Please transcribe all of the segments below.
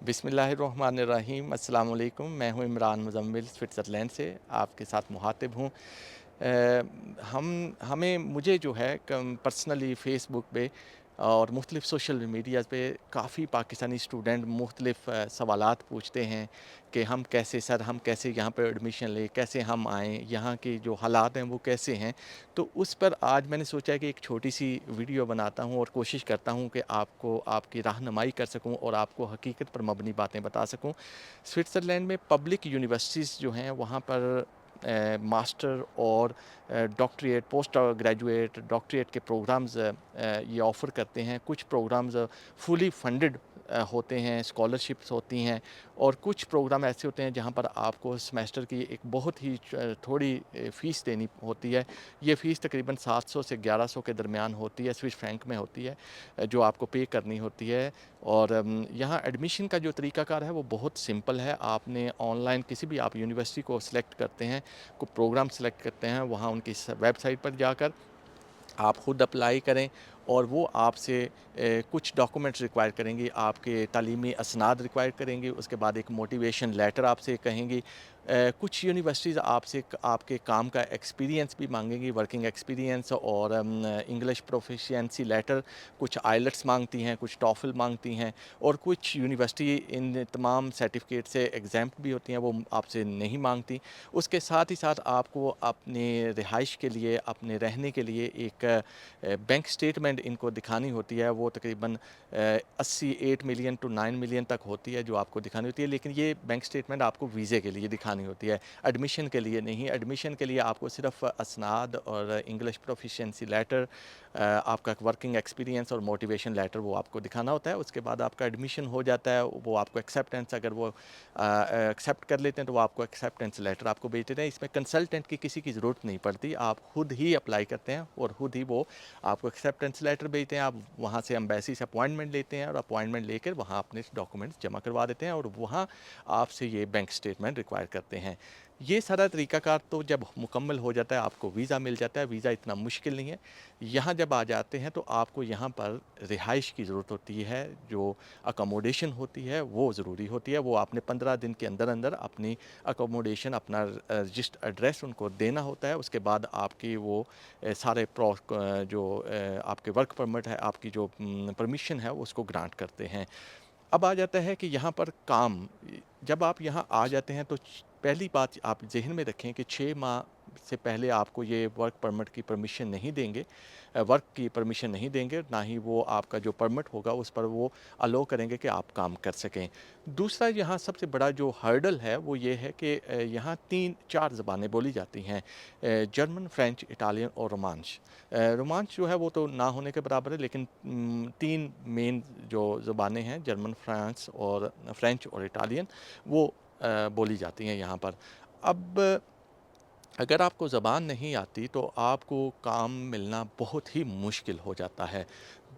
बिस्मिल्लाहिर्रहमानिर्रहीम अस्सलाम वालेकुम। मैं हूँ इमरान मुज़म्मिल स्विट्ज़रलैंड से आपके साथ मुख़ातिब हूँ। मुझे जो है पर्सनली फ़ेसबुक पे और मुख्तलिफ़ सोशल मीडियाज़ पे काफ़ी पाकिस्तानी स्टूडेंट मुख्तलिफ़ सवालात पूछते हैं कि हम कैसे यहाँ पे एडमिशन लें, कैसे हम आएँ, यहाँ के जो हालात हैं वो कैसे हैं। तो उस पर आज मैंने सोचा कि एक छोटी-सी वीडियो बनाता हूँ और कोशिश करता हूँ कि आपको आपकी राहनुमाई कर सकूँ और आपको हकीकत पर मबनी बातें बता सकूँ। स्विट्ज़रलैंड में पब्लिक यूनिवर्सिटीज़ जो हैं वहाँ पर मास्टर और डॉक्टरेट, पोस्ट ग्रेजुएट, डॉक्टरेट के प्रोग्राम्स ये ऑफ़र करते हैं। कुछ प्रोग्राम्स फुली फंडेड होते हैं, स्कॉलरशिप्स होती हैं और कुछ प्रोग्राम ऐसे होते हैं जहाँ पर आपको सेमेस्टर की एक बहुत ही थोड़ी फ़ीस देनी होती है। ये फ़ीस तकरीबन 700 से 1100 के दरमियान होती है, स्विस फ्रैंक में होती है, जो आपको पे करनी होती है। और यहाँ एडमिशन का जो तरीक़ाकार है वो बहुत सिंपल है। आपने ऑनलाइन किसी भी आप यूनिवर्सिटी को सिलेक्ट करते हैं, को प्रोग्राम सेलेक्ट करते हैं, वहाँ उनकी वेबसाइट पर जाकर आप ख़ुद अप्लाई करें और वो आपसे कुछ डॉक्यूमेंट्स रिक्वायर करेंगी, आपके तालीमी असनाद रिक्वायर करेंगी, उसके बाद एक मोटिवेशन लेटर आपसे कहेंगी। कुछ यूनिवर्सिटीज़ आपसे आपके काम का एक्सपीरियंस भी मांगेंगी, वर्किंग एक्सपीरियंस और इंग्लिश प्रोफिशिएंसी लेटर। कुछ आइलेट्स मांगती हैं, कुछ टॉफल मांगती हैं और कुछ यूनिवर्सिटी इन तमाम सर्टिफिकेट से एग्ज़ैम्प्ट भी होती हैं, वो आपसे नहीं मांगती। उसके साथ ही साथ आपको अपने रिहाइश के लिए, अपने रहने के लिए एक बैंक स्टेटमेंट इनको दिखानी होती है। वो तकरीबन 88 मिलियन टू 9 मिलियन तक होती है जो आपको दिखानी होती है, लेकिन ये बैंक स्टेटमेंट आपको वीज़े के लिए दिखानी होती है, एडमिशन के लिए नहीं। एडमिशन के लिए आपको सिर्फ़ असनाद और इंग्लिश प्रोफिशिएंसी लेटर, आपका वर्किंग एक्सपीरियंस और मोटिवेशन लेटर वो आपको दिखाना होता है। उसके बाद आपका एडमिशन हो जाता है। वो आपको एक्सेप्टेंस, अगर वो एक्सेप्ट कर लेते हैं तो वो आपको एक्सेप्टेंस लेटर आपको भेज देते हैं। इसमें कंसल्टेंट की किसी की ज़रूरत नहीं पड़ती, आप खुद ही अप्लाई करते हैं और खुद ही वो आपको एक्सेप्टेंस लेटर भेजते हैं। आप वहाँ से एम्बेसी से अपॉइंटमेंट लेते हैं और अपॉइंटमेंट लेकर वहाँ अपने डॉक्यूमेंट्स जमा करवा देते हैं और वहाँ आपसे ये बैंक स्टेटमेंट रिक्वायर करते हैं। ये सारा तरीक़ाकार तो जब मुकम्मल हो जाता है, आपको वीज़ा मिल जाता है। वीज़ा इतना मुश्किल नहीं है। यहाँ जब आ जाते हैं तो आपको यहाँ पर रिहाइश की ज़रूरत होती है, जो अकोमोडेशन होती है वो ज़रूरी होती है। वो आपने 15 दिन के अंदर-अंदर अपनी अकोमोडेशन, अपना रजिस्टर्ड एड्रेस उनको देना होता है। उसके बाद आपकी वो सारे आपके वर्क परमिट है, आपकी जो परमिशन है उसको ग्रांट करते हैं। अब आ जाता है कि यहाँ पर काम, जब आप यहाँ आ जाते हैं तो पहली बात आप ज़हन में रखें कि 6 माह से पहले आपको ये वर्क परमिट की परमिशन नहीं देंगे, वर्क की परमिशन नहीं देंगे, ना ही वो आपका जो परमिट होगा उस पर वो अलो करेंगे कि आप काम कर सकें। दूसरा यहाँ सबसे बड़ा जो हर्डल है वो ये है कि यहाँ 3-4 ज़बानें बोली जाती हैं, जर्मन, फ्रेंच, इटालियन और रोमांश। रोमांश जो है वो तो ना होने के बराबर है, लेकिन 3 मेन जो ज़बानें हैं, जर्मन, फ्रेंच और इटालियन, वो बोली जाती हैं यहाँ पर। अब अगर आपको ज़बान नहीं आती तो आपको काम मिलना बहुत ही मुश्किल हो जाता है।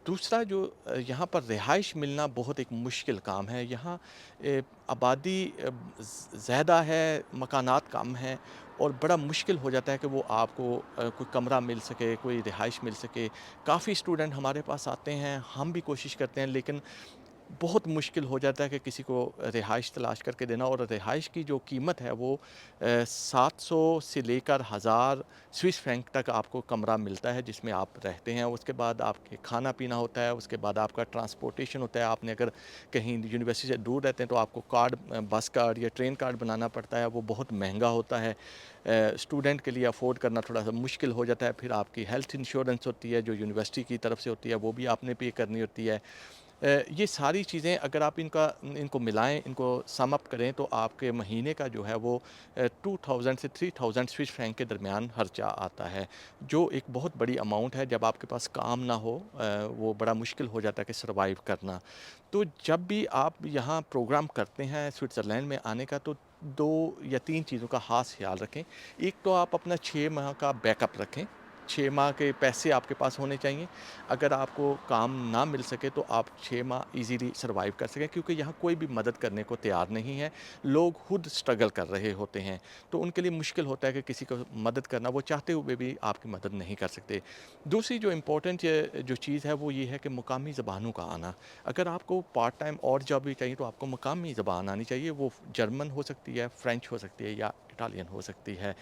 दूसरा जो यहाँ पर रिहाइश मिलना बहुत एक मुश्किल काम है। यहाँ आबादी ज़्यादा है, मकानात कम हैं और बड़ा मुश्किल हो जाता है कि वो आपको कोई कमरा मिल सके, कोई रिहाइश मिल सके। काफ़ी स्टूडेंट हमारे पास आते हैं, हम भी कोशिश करते हैं, लेकिन बहुत मुश्किल हो जाता है कि किसी को रिहाइश तलाश करके देना। और रिहाइश की जो कीमत है वो 700 से लेकर 1000 स्विस फ्रैंक तक आपको कमरा मिलता है जिसमें आप रहते हैं। उसके बाद आपके खाना पीना होता है, उसके बाद आपका ट्रांसपोर्टेशन होता है। आपने अगर कहीं यूनिवर्सिटी से दूर रहते हैं तो आपको कार्ड, बस कार्ड या ट्रेन कार्ड बनाना पड़ता है, वो बहुत महंगा होता है। स्टूडेंट के लिए अफोर्ड करना थोड़ा सा मुश्किल हो जाता है। फिर आपकी हेल्थ इंश्योरेंस होती है जो यूनिवर्सिटी की तरफ से होती है, वो भी आपने पे करनी होती है। ये सारी चीज़ें अगर आप इनको मिलाएँ, इनको सम अप करें तो आपके महीने का जो है वो 2000 से 3000 स्विस फ्रैंक के दरमियान खर्चा आता है, जो एक बहुत बड़ी अमाउंट है। जब आपके पास काम ना हो, वो बड़ा मुश्किल हो जाता है कि सर्वाइव करना। तो जब भी आप यहाँ प्रोग्राम करते हैं स्विट्ज़रलैंड में आने का, तो 2 या 3 चीज़ों का ख़ास ख़्याल रखें। एक तो आप अपना 6 माह का बैकअप रखें। 6 माह के पैसे आपके पास होने चाहिए। अगर आपको काम ना मिल सके तो आप 6 माह ईज़िली सर्वाइव कर सकें, क्योंकि यहाँ कोई भी मदद करने को तैयार नहीं है। लोग खुद स्ट्रगल कर रहे होते हैं, तो उनके लिए मुश्किल होता है कि किसी को मदद करना, वो चाहते हुए भी आपकी मदद नहीं कर सकते। दूसरी जो इम्पोर्टेंट जो चीज़ है वो ये है कि मुकामी ज़बानों का आना। अगर आपको पार्ट टाइम और जॉब भी चाहिए तो आपको मुकामी ज़बान आनी चाहिए। वो जर्मन हो सकती है, फ्रेंच हो सकती है या इटालियन हो सकती है।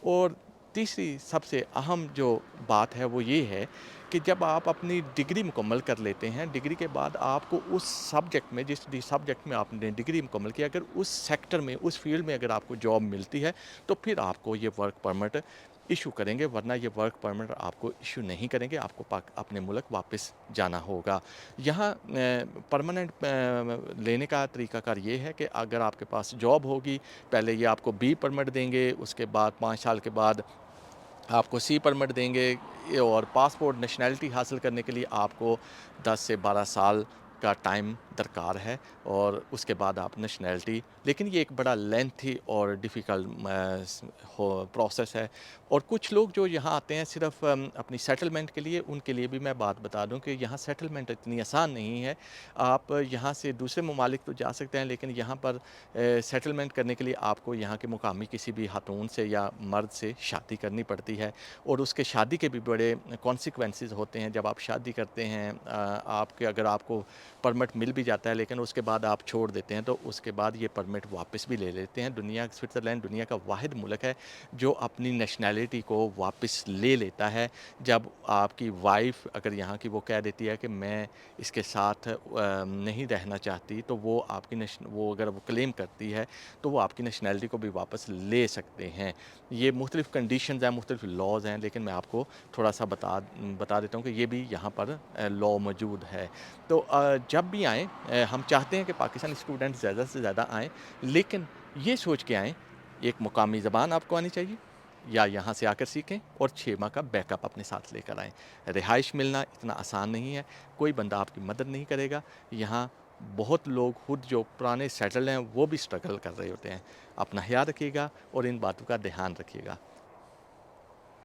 और तीसरी सबसे अहम जो बात है वो ये है कि जब आप अपनी डिग्री मुकम्मल कर लेते हैं, डिग्री के बाद आपको उस सब्जेक्ट में, जिस सब्जेक्ट में आपने डिग्री मुकम्मल की, अगर उस सेक्टर में, उस फील्ड में अगर आपको जॉब मिलती है, तो फिर आपको ये वर्क परमिट इशू करेंगे, वरना ये वर्क परमिट आपको इशू नहीं करेंगे। आपको अपने मुल्क वापस जाना होगा। यहाँ परमानेंट लेने का तरीकाकार ये है कि अगर आपके पास जॉब होगी, पहले ये आपको बी परमिट देंगे, उसके बाद 5 साल के बाद आपको सी परमिट देंगे, और पासपोर्ट नेशनैलिटी हासिल करने के लिए आपको 10 से 12 साल का टाइम दरकार है, और उसके बाद आप नेशनैलिटी, लेकिन ये एक बड़ा लेंथी और डिफ़िकल्ट प्रोसेस है। और कुछ लोग जो यहाँ आते हैं सिर्फ़ अपनी सेटलमेंट के लिए, उनके लिए भी मैं बात बता दूँ कि यहाँ सेटलमेंट इतनी आसान नहीं है। आप यहाँ से दूसरे ममालिक तो जा सकते हैं, लेकिन यहाँ पर सेटलमेंट करने के लिए आपको यहाँ के मुकामी किसी भी खातून से या मर्द से शादी करनी पड़ती है, और उसके शादी के भी बड़े कॉन्सिक्वेंसेस होते हैं। जब आप शादी करते हैं, आपके अगर आपको परमिट मिल भी जाता है लेकिन उसके बाद आप छोड़ देते हैं, तो उसके बाद ये परमिट वापस भी ले लेते हैं। स्विट्ज़रलैंड दुनिया का वाहिद मुल्क है जो अपनी नेशनैलिटी को वापस ले लेता है। जब आपकी वाइफ़ अगर यहाँ की वो कह देती है कि मैं इसके साथ नहीं रहना चाहती, तो वो अगर वो क्लेम करती है, तो वो आपकी नेशनैलिटी को भी वापस ले सकते हैं। ये मुख्तलिफ़ कंडीशंस हैं, मुख्तलिफ़ लॉज़ हैं, लेकिन मैं आपको थोड़ा-सा बता देता हूँ कि ये भी यहाँ पर लॉ मौजूद है। तो जब भी आएँ, हम चाहते हैं कि पाकिस्तानी स्टूडेंट ज़्यादा से ज़्यादा आएँ, लेकिन ये सोच के आएँ, एक मुकामी ज़बान आपको आनी चाहिए, या यहाँ से आकर सीखें, और 6 माह का बैकअप अपने साथ लेकर आएँ। रिहाइश मिलना इतना आसान नहीं है, कोई बंदा आपकी मदद नहीं करेगा। यहाँ बहुत लोग खुद जो पुराने सेटल्ड हैं, वो भी स्ट्रगल कर रहे होते हैं। अपना ख़्याल रखिएगा और इन बातों का ध्यान रखिएगा।